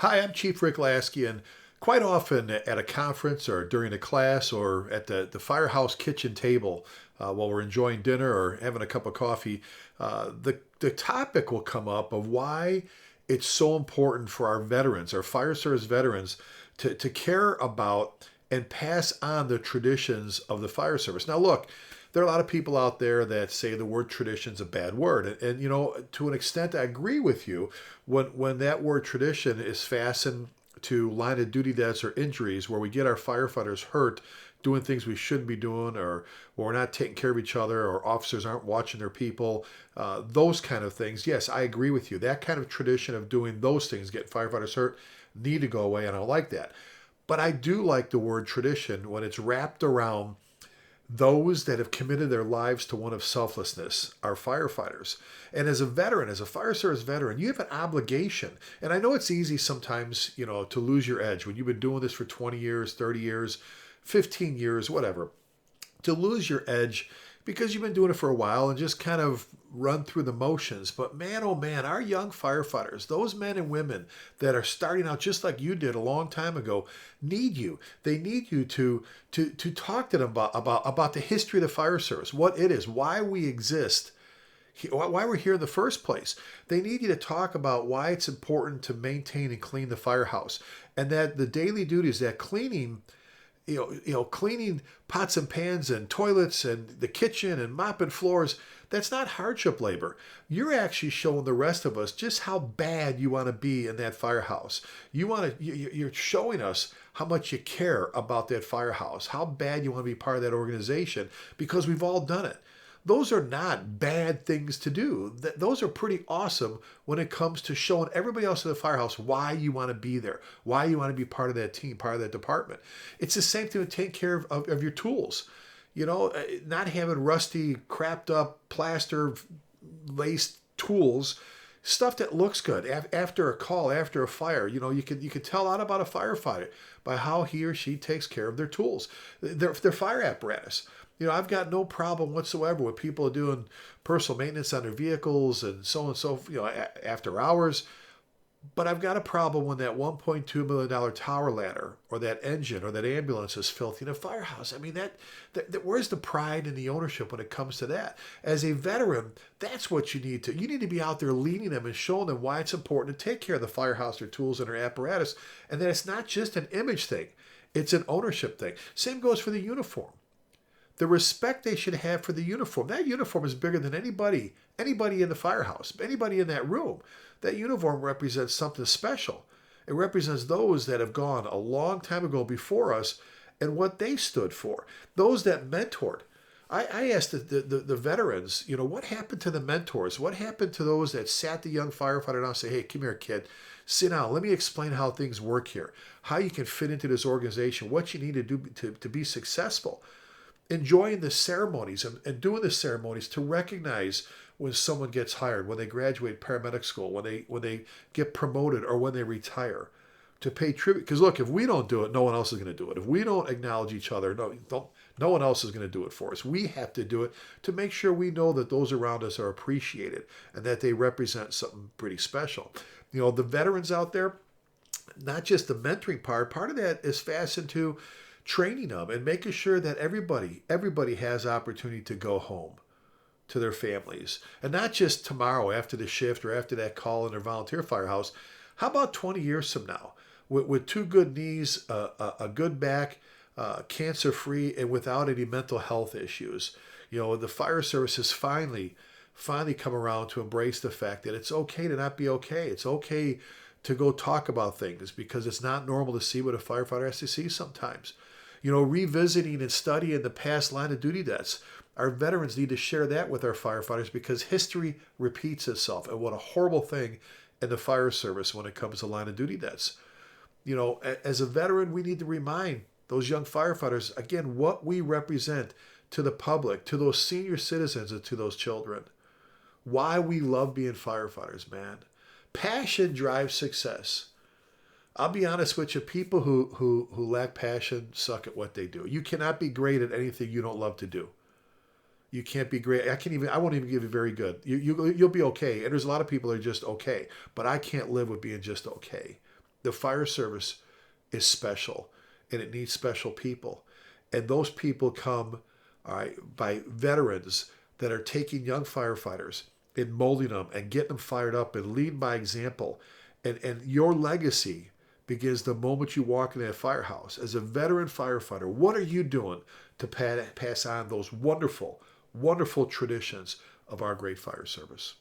Hi, I'm Chief Rick Lasky, and quite often at a conference or during a class or at the firehouse kitchen table while we're enjoying dinner or having a cup of coffee, the topic will come up of why it's so important for our veterans, our fire service veterans, to care about and pass on the traditions of the fire service. Now, look, there are a lot of people out there that say the word tradition is a bad word. And, to an extent, I agree with you. When that word tradition is fastened to line of duty deaths or injuries where we get our firefighters hurt doing things we shouldn't be doing, or we're not taking care of each other, or officers aren't watching their people, those kind of things, yes, I agree with you. That kind of tradition of doing those things, getting firefighters hurt, need to go away, and I don't like that. But I do like the word tradition when it's wrapped around those that have committed their lives to one of selflessness, are firefighters. And as a veteran, as a fire service veteran, you have an obligation. And I know it's easy sometimes, to lose your edge when you've been doing this for 20 years, 30 years, 15 years, whatever, to lose your edge because you've been doing it for a while and just kind of run through the motions. But man, oh man, our young firefighters, those men and women that are starting out just like you did a long time ago, need you. They need you to talk to them about the history of the fire service, what it is, why we exist, why we're here in the first place. They need you to talk about why it's important to maintain and clean the firehouse, and that the daily duties, that cleaning, cleaning pots and pans and toilets and the kitchen and mopping floors, that's not hardship labor. You're actually showing the rest of us just how bad you want to be in that firehouse. You're showing us how much you care about that firehouse, how bad you want to be part of that organization, because we've all done it. Those are not bad things to do. Those are pretty awesome when it comes to showing everybody else in the firehouse why you want to be there, why you want to be part of that team, part of that department. It's the same thing with taking care of your tools. Not having rusty, crapped up, plaster laced tools, stuff that looks good after a call, after a fire. You can tell a lot about a firefighter by how he or she takes care of their tools, their fire apparatus. I've got no problem whatsoever with people doing personal maintenance on their vehicles and so on and so, after hours. But I've got a problem when that $1.2 million tower ladder or that engine or that ambulance is filthy in a firehouse. I mean, where's the pride and the ownership when it comes to that? As a veteran, that's what you need to. You need to be out there leading them and showing them why it's important to take care of the firehouse, their tools, and their apparatus, and that it's not just an image thing. It's an ownership thing. Same goes for the uniform. The respect they should have for the uniform. That uniform is bigger than anybody in the firehouse, anybody in that room. That uniform represents something special. It represents those that have gone a long time ago before us and what they stood for. Those that mentored. I asked the veterans, what happened to the mentors? What happened to those that sat the young firefighter down and say, hey, come here, kid. Sit down. Let me explain how things work here, how you can fit into this organization, what you need to do to be successful. Enjoying the ceremonies and doing the ceremonies to recognize when someone gets hired, when they graduate paramedic school, when they get promoted, or when they retire, to pay tribute. Because look, if we don't do it, no one else is going to do it. If we don't acknowledge each other, no one else is going to do it for us. We have to do it to make sure we know that those around us are appreciated and that they represent something pretty special. The veterans out there, not just the mentoring part of that is fastened to training them and making sure that everybody has opportunity to go home to their families, and not just tomorrow after the shift or after that call in their volunteer firehouse. How about 20 years from now with two good knees, a good back, cancer free, and without any mental health issues? The fire service has finally come around to embrace the fact that it's okay to not be okay. It's okay to go talk about things because it's not normal to see what a firefighter has to see sometimes. Revisiting and studying the past line of duty deaths. Our veterans need to share that with our firefighters because history repeats itself. And what a horrible thing in the fire service when it comes to line of duty deaths. As a veteran, we need to remind those young firefighters, again, what we represent to the public, to those senior citizens, and to those children. Why we love being firefighters, man. Passion drives success. I'll be honest with you, people who lack passion suck at what they do. You cannot be great at anything you don't love to do. You can't be great. I won't even give you very good. You'll be okay. And there's a lot of people that are just okay, but I can't live with being just okay. The fire service is special, and it needs special people. And those people come, all right, by veterans that are taking young firefighters and molding them and getting them fired up and lead by example. And your legacy begins the moment you walk in that firehouse. As a veteran firefighter, what are you doing to pass on those wonderful, wonderful traditions of our great fire service?